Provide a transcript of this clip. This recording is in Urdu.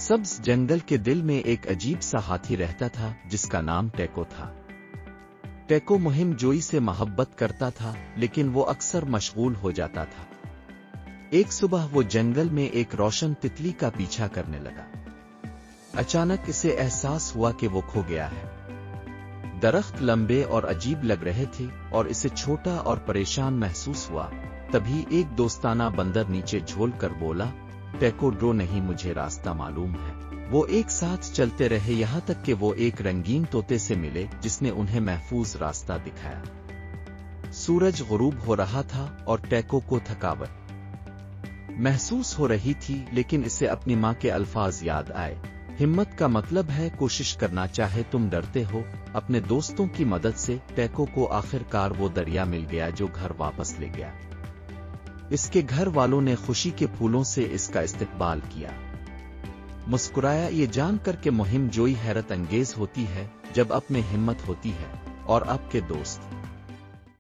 سبز جنگل کے دل میں ایک عجیب سا ہاتھی رہتا تھا جس کا نام ٹیکو تھا۔ ٹیکو مہم جوئی سے محبت کرتا تھا لیکن وہ اکثر مشغول ہو جاتا تھا۔ ایک صبح وہ جنگل میں ایک روشن تتلی کا پیچھا کرنے لگا۔ اچانک اسے احساس ہوا کہ وہ کھو گیا ہے۔ درخت لمبے اور عجیب لگ رہے تھے اور اسے چھوٹا اور پریشان محسوس ہوا۔ تبھی ایک دوستانہ بندر نیچے جھول کر بولا، ٹیکو ڈرو نہیں، مجھے راستہ معلوم ہے۔ وہ ایک ساتھ چلتے رہے یہاں تک کہ وہ ایک رنگین طوطے سے ملے جس نے انہیں محفوظ راستہ دکھایا۔ سورج غروب ہو رہا تھا اور ٹیکو کو تھکاوٹ محسوس ہو رہی تھی، لیکن اسے اپنی ماں کے الفاظ یاد آئے، ہمت کا مطلب ہے کوشش کرنا، چاہے تم ڈرتے ہو۔ اپنے دوستوں کی مدد سے ٹیکو کو آخر کار وہ دریا مل گیا جو گھر واپس لے گیا۔ اس کے گھر والوں نے خوشی کے پھولوں سے اس کا استقبال کیا، مسکرایا، یہ جان کر کہ مہم جوئی حیرت انگیز ہوتی ہے جب اب میں ہمت ہوتی ہے اور اب کے دوست